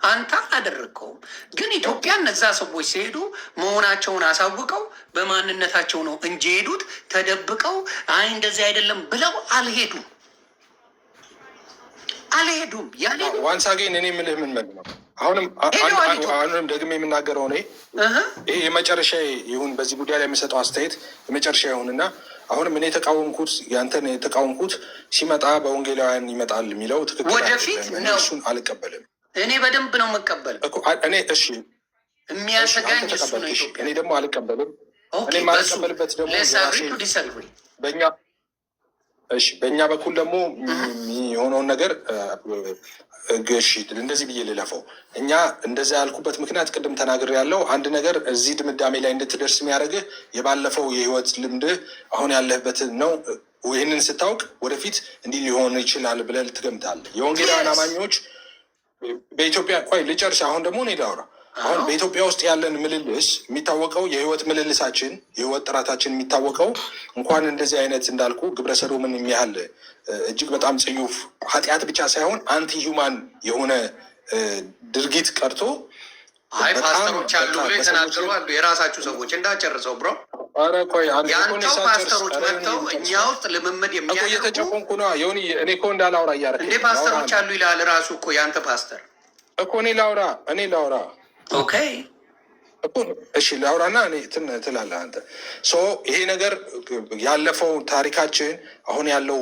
አንተ አላደረግከውም። ግን ኢትዮጵያ እነዛ ሰዎች ሲሄዱ መሆናቸውን አሳውቀው በማንነታቸው ነው እንጂ ሄዱት ተደብቀው አይ እንደዚህ አይደለም ብለው አልሄዱም። ዋንስ አጌን እኔ የምልህ ምን መግ ነው አሁንም ደግሜ የምናገረው እኔ ይሄ የመጨረሻ ይሁን፣ በዚህ ጉዳይ ላይ የምሰጠው አስተያየት የመጨረሻ ይሁንና አሁንም እኔ የተቃወምኩት ያንተን የተቃወምኩት ሲመጣ በወንጌላውያን ይመጣል የሚለው ትክክል ወደፊት ነው። እሱን አልቀበልም። እኔ በደንብ ነው የምቀበል። እኔ እሺ የሚያሰጋኝ እሱ ነው። እኔ ደግሞ አልቀበልም። እኔ የማልቀበልበት ደግሞ በእኛ በኩል ደግሞ የሆነውን ነገር ገሺ እንደዚህ ብዬ ልለፈው። እኛ እንደዛ ያልኩበት ምክንያት ቅድም ተናግሬ ያለው አንድ ነገር እዚህ ድምዳሜ ላይ እንድትደርስ የሚያደርግህ የባለፈው የህይወት ልምድህ አሁን ያለህበት ነው። ይህንን ስታውቅ ወደፊት እንዲህ ሊሆን ይችላል ብለህ ትገምታለህ። የወንጌላውያን አማኞች በኢትዮጵያ ቆይ ልጨርስ። አሁን ደግሞ እኔ ላውራ። አሁን በኢትዮጵያ ውስጥ ያለን ምልልስ የሚታወቀው የህይወት ምልልሳችን የህይወት ጥራታችን የሚታወቀው እንኳን እንደዚህ አይነት እንዳልኩ ግብረሰዶምን የሚያህል እጅግ በጣም ጽዩፍ ኃጢአት ብቻ ሳይሆን አንቲ ሂውማን የሆነ ድርጊት ቀርቶ ፓስተሮች አሉ ብሎ የተናገሩ አሉ። የራሳችሁ ሰዎች እንዳጨርሰው ብሮ የአንተው ፓስተሮች መጥተው እኛ ውስጥ ልምምድ የሚያደርጉ እየተጨቆንኩ ነው። እኔ እኮ እንዳላውራ እያደረክ እንዴ ፓስተሮች አሉ ይላል ራሱ እኮ የአንተ ፓስተር እኮ እኔ ላውራ ኦኬ እሺ ላውራና እኔ ትላለህ አንተ። ይሄ ነገር ያለፈው ታሪካችን አሁን ያለው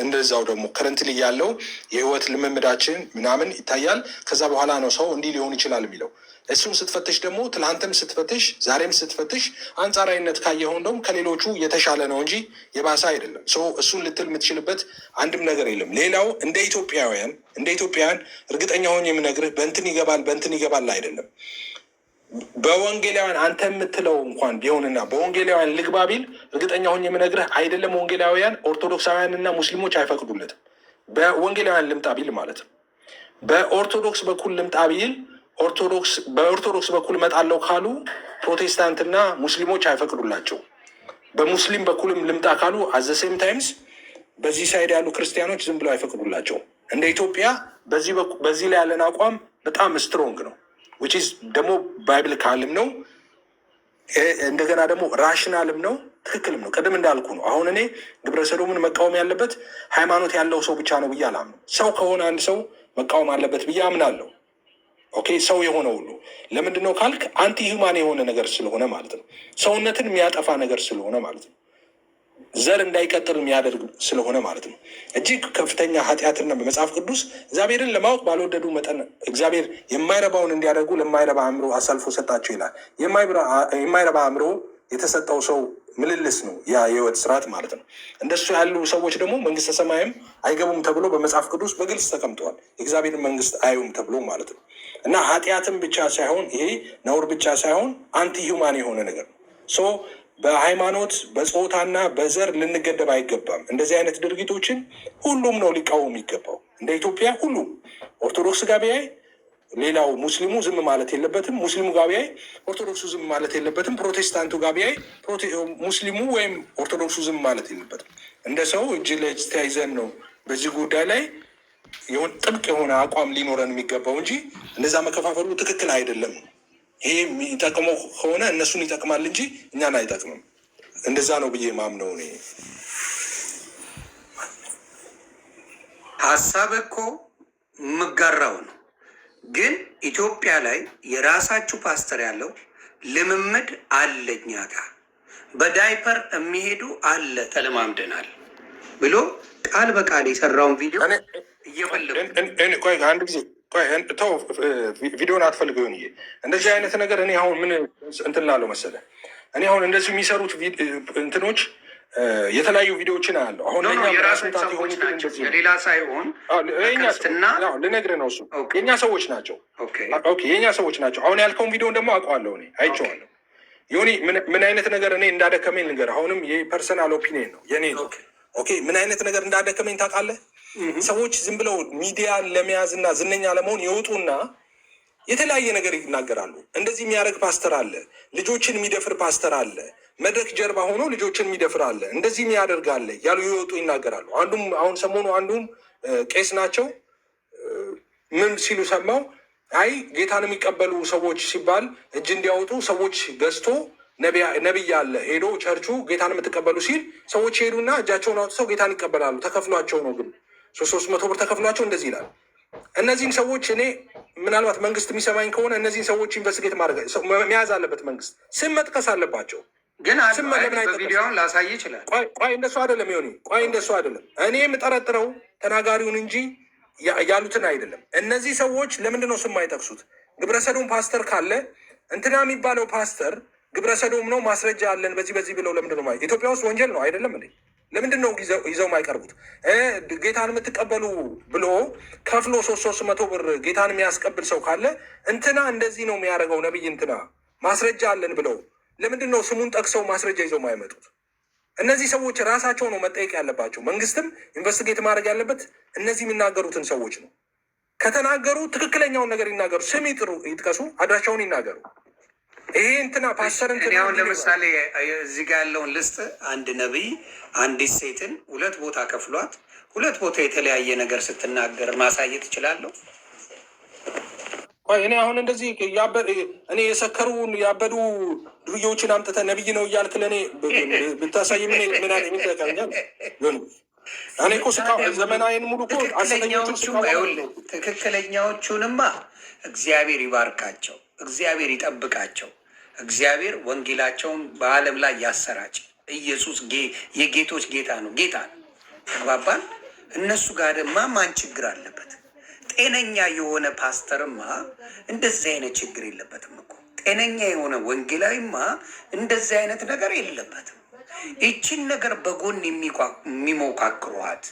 እንደዛው ደግሞ ከረንትሊ ያለው የህይወት ልምምዳችን ምናምን ይታያል። ከዛ በኋላ ነው ሰው እንዲህ ሊሆን ይችላል የሚለው። እሱን ስትፈትሽ ደግሞ ትላንትም ስትፈትሽ ዛሬም ስትፈትሽ አንጻራዊነት ካየኸው እንደውም ከሌሎቹ የተሻለ ነው እንጂ የባሰ አይደለም። እሱን ልትል የምትችልበት አንድም ነገር የለም። ሌላው እንደ ኢትዮጵያውያን እርግጠኛ ሆኜ የምነግርህ በእንትን ይገባል አይደለም። በወንጌላውያን አንተ የምትለው እንኳን ቢሆንና በወንጌላውያን ልግባ ቢል እርግጠኛ ሆኜ የምነግርህ አይደለም ወንጌላውያን ኦርቶዶክሳውያንና ሙስሊሞች አይፈቅዱለትም። በወንጌላውያን ልምጣ ቢል ማለት ነው። በኦርቶዶክስ በኩል ልምጣ ቢል በኦርቶዶክስ በኩል እመጣለሁ ካሉ ፕሮቴስታንትና ሙስሊሞች አይፈቅዱላቸው። በሙስሊም በኩልም ልምጣ ካሉ አዘሴም ታይምስ በዚህ ሳይድ ያሉ ክርስቲያኖች ዝም ብለው አይፈቅዱላቸው። እንደ ኢትዮጵያ በዚህ ላይ ያለን አቋም በጣም ስትሮንግ ነው። ዊች ኢዝ ደግሞ ባይብሊካልም ነው፣ እንደገና ደግሞ ራሽናልም ነው፣ ትክክልም ነው። ቅድም እንዳልኩ ነው። አሁን እኔ ግብረ ሰዶምን መቃወም ያለበት ሃይማኖት ያለው ሰው ብቻ ነው ብዬ አላምነው። ሰው ከሆነ አንድ ሰው መቃወም አለበት ብዬ አምናለሁ። ኦኬ ሰው የሆነ ሁሉ ለምንድን ነው ካልክ አንቲ ሂውማን የሆነ ነገር ስለሆነ ማለት ነው። ሰውነትን የሚያጠፋ ነገር ስለሆነ ማለት ነው። ዘር እንዳይቀጥል የሚያደርግ ስለሆነ ማለት ነው። እጅግ ከፍተኛ ኃጢአትና በመጽሐፍ ቅዱስ እግዚአብሔርን ለማወቅ ባልወደዱ መጠን እግዚአብሔር የማይረባውን እንዲያደርጉ ለማይረባ አእምሮ አሳልፎ ሰጣቸው ይላል። የማይረባ አእምሮ የተሰጠው ሰው ምልልስ ነው ያ የህይወት ስርዓት ማለት ነው። እንደሱ ያሉ ሰዎች ደግሞ መንግስተ ሰማይም አይገቡም ተብሎ በመጽሐፍ ቅዱስ በግልጽ ተቀምጠዋል። የእግዚአብሔርን መንግስት አዩም ተብሎ ማለት ነው። እና ኃጢአትም ብቻ ሳይሆን ይሄ ነውር ብቻ ሳይሆን አንቲ ሂውማን የሆነ ነገር ነው። ሶ በሃይማኖት በጾታና በዘር ልንገደብ አይገባም። እንደዚህ አይነት ድርጊቶችን ሁሉም ነው ሊቃወም የሚገባው። እንደ ኢትዮጵያ ሁሉም ኦርቶዶክስ ጋር ቢያይ ሌላው ሙስሊሙ ዝም ማለት የለበትም። ሙስሊሙ ጋር ቢያይ ኦርቶዶክሱ ዝም ማለት የለበትም። ፕሮቴስታንቱ ጋር ቢያይ ሙስሊሙ ወይም ኦርቶዶክሱ ዝም ማለት የለበትም። እንደ ሰው እጅ ለእጅ ተያይዘን ነው በዚህ ጉዳይ ላይ ጥብቅ የሆነ አቋም ሊኖረን የሚገባው እንጂ እንደዛ መከፋፈሉ ትክክል አይደለም። ይሄ የሚጠቅመው ከሆነ እነሱን ይጠቅማል እንጂ እኛን አይጠቅምም። እንደዛ ነው ብዬ ማምነው እኔ። ሀሳብ እኮ የምጋራው ነው። ግን ኢትዮጵያ ላይ የራሳችሁ ፓስተር ያለው ልምምድ አለኛ ጋር በዳይፐር የሚሄዱ አለ ተለማምደናል ብሎ ቃል በቃል የሰራውን ቪዲዮ እየፈለጉ አንድ ጊዜ ተው፣ ቪዲዮን አትፈልገው። ይሄ እንደዚህ አይነት ነገር እኔ አሁን ምን እንትን ላለው መሰለህ፣ እኔ አሁን እንደዚህ የሚሰሩት እንትኖች የተለያዩ ቪዲዮዎችን አያለሁ። አሁን የራሱ ሰዎች ናቸው፣ የሌላ ሳይሆን ክርስትና ልነግርህ ነው። እሱ የእኛ ሰዎች ናቸው። የእኛ ሰዎች ናቸው። አሁን ያልከውን ቪዲዮን ደግሞ አውቀዋለሁ፣ እኔ አይቼዋለሁ። ዮኒ ምን አይነት ነገር እኔ እንዳደከመኝ ልንገርህ። አሁንም የፐርሰናል ኦፒኒየን ነው የኔ ነው። ኦኬ ምን አይነት ነገር እንዳደከመኝ ታውቃለህ? ሰዎች ዝም ብለው ሚዲያ ለመያዝ እና ዝነኛ ለመሆን ይወጡና የተለያየ ነገር ይናገራሉ። እንደዚህ የሚያደርግ ፓስተር አለ፣ ልጆችን የሚደፍር ፓስተር አለ፣ መድረክ ጀርባ ሆኖ ልጆችን የሚደፍር አለ፣ እንደዚህ የሚያደርግ አለ ያሉ ይወጡ ይናገራሉ። አንዱም አሁን ሰሞኑ አንዱም ቄስ ናቸው ምን ሲሉ ሰማው፣ አይ ጌታን የሚቀበሉ ሰዎች ሲባል እጅ እንዲያወጡ ሰዎች ገዝቶ ነቢይ አለ ሄዶ ቸርቹ ጌታን የምትቀበሉ ሲል ሰዎች ሄዱና እጃቸውን አውጥተው ጌታን ይቀበላሉ። ተከፍሏቸው ነው ግን 300 ብር ተከፍሏቸው እንደዚህ ይላል። እነዚህን ሰዎች እኔ ምናልባት መንግስት የሚሰማኝ ከሆነ እነዚህን ሰዎች ኢንቨስቲጌት ማድረግ መያዝ አለበት። መንግስት ስም መጥቀስ አለባቸው። ግን ቪዲዮውን ላሳይ ይችላል። ቆይ እንደሱ አይደለም ሆኒ፣ ቆይ እንደሱ አይደለም። እኔ የምጠረጥረው ተናጋሪውን እንጂ ያሉትን አይደለም። እነዚህ ሰዎች ለምንድን ነው ስም አይጠቅሱት? ግብረሰዶም ፓስተር ካለ እንትና የሚባለው ፓስተር ግብረሰዶም ነው ማስረጃ አለን በዚህ ብለው ለምንድን ነው ኢትዮጵያ ውስጥ ወንጀል ነው አይደለም እንዴ? ለምንድን ነው ይዘው የማይቀርቡት? ጌታን የምትቀበሉ ብሎ ከፍሎ 300 ብር ጌታን የሚያስቀብል ሰው ካለ እንትና እንደዚህ ነው የሚያደርገው ነብይ እንትና ማስረጃ አለን ብለው ለምንድን ነው ስሙን ጠቅሰው ማስረጃ ይዘው የማይመጡት? እነዚህ ሰዎች ራሳቸው ነው መጠየቅ ያለባቸው። መንግስትም ኢንቨስቲጌት ማድረግ ያለበት እነዚህ የሚናገሩትን ሰዎች ነው። ከተናገሩ ትክክለኛውን ነገር ይናገሩ። ስም ይጥሩ፣ ይጥቀሱ፣ አድራሻውን ይናገሩ። ይሄ እንትና ፓስተር እንትና አሁን ለምሳሌ እዚህ ጋር ያለውን ልስጥ። አንድ ነቢይ አንዲት ሴትን 2 ቦታ ከፍሏት 2 ቦታ የተለያየ ነገር ስትናገር ማሳየት እችላለሁ። እኔ አሁን እንደዚህ እኔ የሰከሩ ያበዱ ዱርዬዎችን አምጥተህ ነቢይ ነው እያልክ ለእኔ ብታሳይ ምን ይጠቀምኛል? እኔ እኮ ዘመናዊን ሙሉ እኮ ትክክለኛዎቹንማ እግዚአብሔር ይባርካቸው፣ እግዚአብሔር ይጠብቃቸው፣ እግዚአብሔር ወንጌላቸውን በዓለም ላይ ያሰራጭ። ኢየሱስ የጌቶች ጌታ ነው፣ ጌታ ነው። ተግባባን? እነሱ ጋር ድማ ማን ችግር አለበት? ጤነኛ የሆነ ፓስተርማ እንደዚህ አይነት ችግር የለበትም እኮ። ጤነኛ የሆነ ወንጌላዊማ እንደዚህ አይነት ነገር የለበትም። ይችን ነገር በጎን የሚሞካክሯት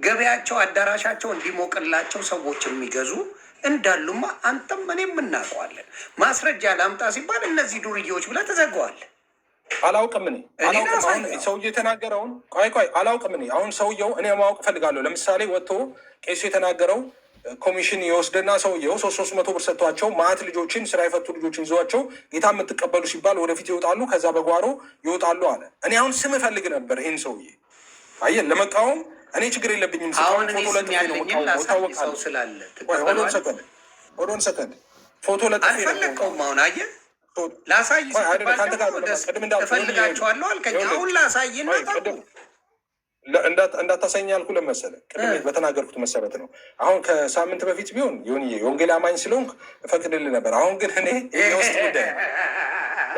ገበያቸው አዳራሻቸው እንዲሞቅላቸው ሰዎች የሚገዙ እንዳሉማ አንተም እኔም እናውቀዋለን። ማስረጃ ላምጣ ሲባል እነዚህ ዱርዬዎች ብለህ ትዘጋዋለህ። አላውቅም እኔ ሰውዬው የተናገረውን ቆይ አላውቅም እኔ አሁን ሰውየው እኔ ማወቅ እፈልጋለሁ። ለምሳሌ ወጥቶ ቄሱ የተናገረው ኮሚሽን የወስደና ሰውየው 300 ብር ሰጥቷቸው ማዕት ልጆችን ስራ የፈቱ ልጆችን ይዟቸው ጌታ የምትቀበሉ ሲባል ወደፊት ይወጣሉ፣ ከዛ በጓሮ ይወጣሉ አለ። እኔ አሁን ስም እፈልግ ነበር ይህን ሰውዬ። አየህ ለመቃወም እኔ ችግር የለብኝም። አሁን ሰው ስላለ ኦዶን ሰከንድ ፎቶ ለጥፌ አልፈለግከውም። አሁን አየህ ላሳይ እፈልጋቸዋለሁ አልከኝ። አሁን ላሳይና እንዳታሳኝ ያልኩ ለመሰለ ቅድም በተናገርኩት መሰረት ነው። አሁን ከሳምንት በፊት ቢሆን የወንጌል አማኝ ስለሆንኩ እፈቅድልህ ነበር። አሁን ግን እኔ የውስጥ ጉዳይ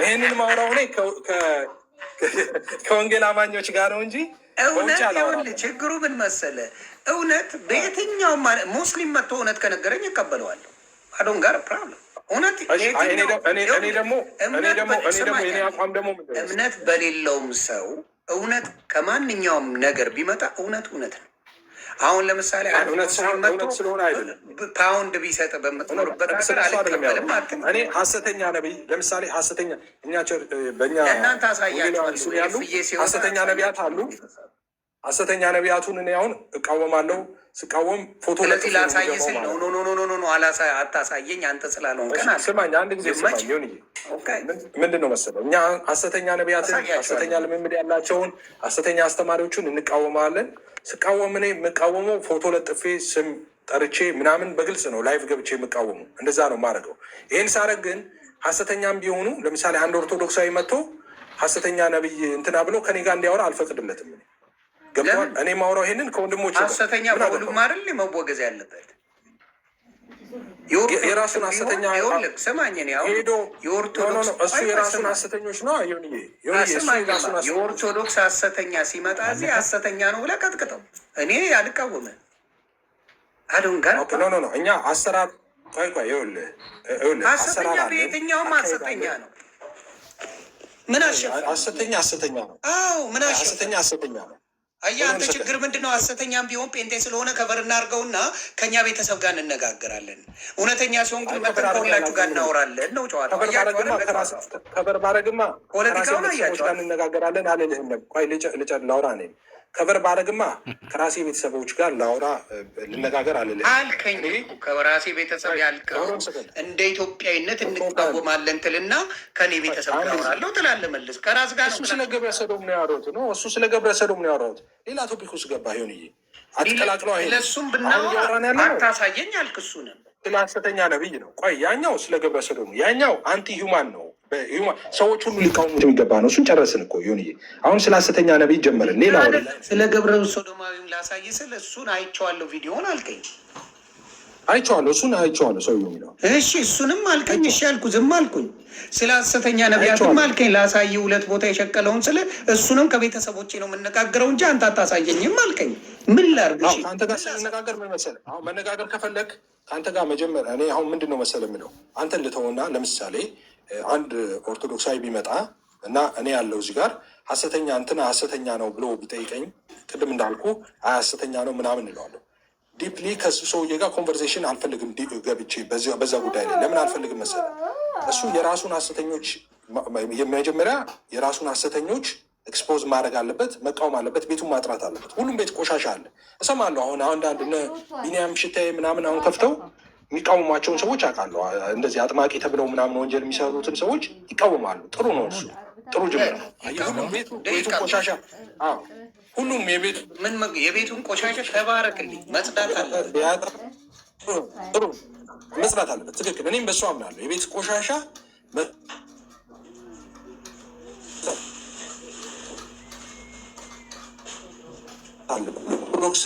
ይህንን ማውራው እኔ ከወንጌል አማኞች ጋር ነው እንጂ እውነት ይኸውልህ፣ ችግሩ ምን መሰለ፣ እውነት በየትኛውም ሙስሊም መጥቶ እውነት ከነገረኝ እቀበለዋለሁ። አዶን ጋር ፕሮብለም እውነት እምነት በሌለውም ሰው እውነት ከማንኛውም ነገር ቢመጣ እውነት ነው። አሁን ለምሳሌ ፓውንድ ቢሰጥ በምትኖርበት አልቀበልም አትልም። እኔ ሀሰተኛ ነቢይ ለምሳሌ ሀሰተኛ በእኛ እናንተ አሳያችሁ ያሉ ሀሰተኛ ነቢያት አሉ። ሀሰተኛ ነቢያቱን እኔ አሁን እቃወማለሁ። ስቃወም ፎቶ ለዚህ ላሳይ ስል ኖ አታሳየኝ አንተ ስላልሆንክ ስማኝ፣ አንድ ጊዜ ስማኝ። ምንድን ነው መሰለው እኛ ሀሰተኛ ነቢያትን፣ ሀሰተኛ ልምምድ ያላቸውን ሀሰተኛ አስተማሪዎቹን እንቃወማለን። ስቃወም እኔ የምቃወመው ፎቶ ለጥፌ ስም ጠርቼ ምናምን በግልጽ ነው ላይቭ ገብቼ የምቃወሙ፣ እንደዛ ነው የማደርገው። ይህን ሳረግ ግን ሀሰተኛም ቢሆኑ ለምሳሌ አንድ ኦርቶዶክሳዊ መጥቶ ሀሰተኛ ነቢይ እንትና ብሎ ከኔ ጋር እንዲያወራ አልፈቅድለትም። ገብቷል? እኔ ማውራው ይሄንን ከወንድሞች ሀሰተኛ በሁሉም አይደል መወገዝ ያለበት የራሱን ሀሰተኛ ስማኝ፣ እሱ የራሱን ሀሰተኞች ነው። የኦርቶዶክስ ሀሰተኛ ሲመጣ እዚህ ሀሰተኛ ነው ብለህ ቀጥቅጠው። እኔ አልቃወምም። አዶን ጋር ኖ እኛ አሰራር ሀሰተኛ በየትኛውም ሀሰተኛ ነው። ምን ሀሰተኛ ነው። አዎ ምን ሀሰተኛ ነው። አየህ አንተ ችግር ምንድን ነው? ሀሰተኛም ቢሆን ፔንቴ ስለሆነ ከበር እናድርገውና ከእኛ ቤተሰብ ጋር እንነጋገራለን። እውነተኛ ሲሆን ግን ከሁላችሁ ጋር እናወራለን ነው ጨዋታ። ከበር ባረግማ ፖለቲካውን አያቸዋል እንነጋገራለን አልልህም። ቆይ ላውራ ነ ከበር ባረግማ ከራሴ ቤተሰቦች ጋር ላውራ ልነጋገር አልልህም አልከኝ። ከራሴ ቤተሰብ ያልከው እንደ ኢትዮጵያዊነት እንቃወማለን ትልና ከኔ ቤተሰብ ጋር አወራለሁ ትላለህ። መልስ ከራስ ጋር እሱ ስለ ግብረ ሰዶም ነው ያወራሁት ነው እሱ ስለ ግብረ ሰዶም ነው ያወራሁት። ሌላ ቶፒክ ውስጥ ገባ ይሆን አትቀላቅለው። ለእሱም ብናወራ አታሳየኝ አልክ። እሱንም ስለ ሀሰተኛ ነብይ ነው። ቆይ ያኛው ስለ ግብረ ሰዶም ነው፣ ያኛው አንቲ ሂውማን ነው። ሰዎች ሁሉ ሊቃወሙት የሚገባ ነው። እሱን ጨረስን እኮ ይሁን። አሁን ስለ ሀሰተኛ ነቢይ ጀመርን። ሌላ ስለ ገብረ ሶዶማዊም ላሳይ ስል እሱን አይቼዋለሁ ቪዲዮን አልከኝ። እሱን አይቼዋለሁ ሰውዬው የሚለው እሺ፣ እሱንም አልከኝ። እሺ አልኩ፣ ዝም አልኩኝ። ስለ ሀሰተኛ ነቢያትም አልከኝ። ላሳይ ሁለት ቦታ የሸቀለውን ስለ እሱንም ከቤተሰቦቼ ነው የምነጋገረው እንጂ አንተ አታሳየኝም አልከኝ። ምን ላድርግ? ከአንተ ጋር ስንነጋገር ምን መሰለህ፣ አሁን መነጋገር ከፈለግ ከአንተ ጋር መጀመር እኔ አሁን ምንድን ነው መሰለህ የምለው አንተን ልተውና ለምሳሌ አንድ ኦርቶዶክሳዊ ቢመጣ እና እኔ ያለው እዚህ ጋር ሀሰተኛ እንትና ሀሰተኛ ነው ብሎ ቢጠይቀኝ ቅድም እንዳልኩ ሀሰተኛ ነው ምናምን እንለዋለሁ። ዲፕሊ ከሱ ሰውዬ ጋር ኮንቨርሴሽን አልፈልግም። ገብቼ በዛ ጉዳይ ላይ ለምን አልፈልግም መሰለህ? እሱ የራሱን ሀሰተኞች የመጀመሪያ የራሱን ሀሰተኞች ኤክስፖዝ ማድረግ አለበት፣ መቃወም አለበት፣ ቤቱን ማጥራት አለበት። ሁሉም ቤት ቆሻሻ አለ እሰማለሁ። አሁን አንዳንድ ቢኒያም ሽታዬ ምናምን አሁን ከፍተው የሚቃወሟቸውን ሰዎች አውቃለሁ። እንደዚህ አጥማቂ ተብለው ምናምን ወንጀል የሚሰሩትን ሰዎች ይቃወማሉ። ጥሩ ነው፣ እሱ ጥሩ ጅምር ነው። ቤቱን ቆሻሻ ሁሉም የቤቱን ቆሻሻ ተባረክልኝ መጽዳት አለበት፣ ጥሩ መጽዳት አለበት። ትክክል፣ እኔም በሱ አምናለሁ። የቤት ቆሻሻ ኦርቶዶክሳ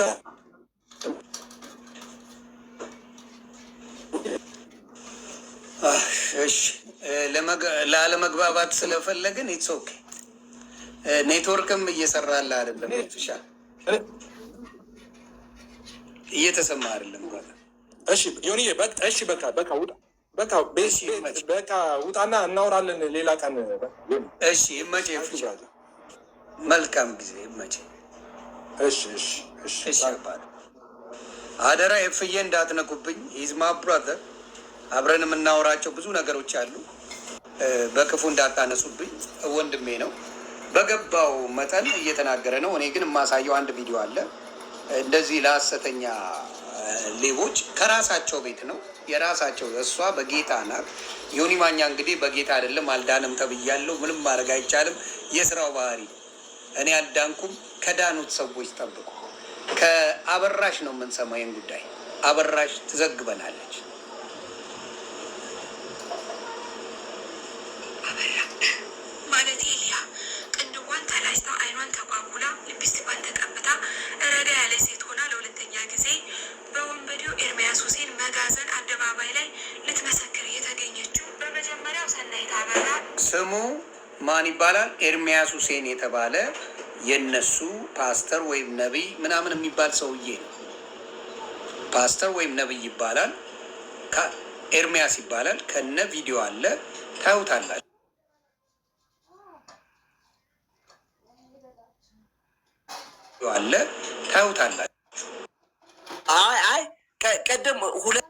ላለመግባባት ስለፈለግን ኢትስ ኦኬ። ኔትወርክም እየሰራለ አይደለም፣ ሻ እየተሰማ አይደለም። እሺ ዮኒ፣ እሺ በቃ ውጣና እናወራለን ሌላ ቀን። እሺ ይመቼ፣ መልካም ጊዜ ይመቼ። እሺ አደራ የፍዬ እንዳትነኩብኝ። ሂዝማ ብራዘር አብረን የምናወራቸው ብዙ ነገሮች አሉ። በክፉ እንዳታነሱብኝ። ወንድሜ ነው፣ በገባው መጠን እየተናገረ ነው። እኔ ግን የማሳየው አንድ ቪዲዮ አለ። እንደዚህ ለሐሰተኛ ሌቦች ከራሳቸው ቤት ነው የራሳቸው። እሷ በጌታ ናት። ዮኒ ማኛ እንግዲህ በጌታ አይደለም አልዳንም ተብያለሁ። ምንም ማድረግ አይቻልም። የስራው ባህሪ። እኔ አልዳንኩም። ከዳኑት ሰዎች ጠብቁ። ከአበራሽ ነው የምንሰማው ይህን ጉዳይ። አበራሽ ትዘግበናለች። ማለት ሊያ ቅንድቧን ተላጭታ አይኗን ጸጉሯን ተኳኩላ ሊፕስቲኳን ተቀብታ ረዳ ያለ ሴት ሆና ለሁለተኛ ጊዜ በወንበዴው ኤርሚያስ ሁሴን መጋዘን አደባባይ ላይ ልትመሰክር የተገኘችው በመጀመሪያው ሰናይት አበራ ስሙ ማን ይባላል? ኤርሚያስ ሁሴን የተባለ የነሱ ፓስተር ወይም ነቢይ ምናምን የሚባል ሰውዬ ነው። ፓስተር ወይም ነቢይ ይባላል። ኤርሚያስ ይባላል። ከነ ቪዲዮ አለ፣ ታዩታላችሁ። አለ ታዩታላችሁ። አይ ቀደም ሁለት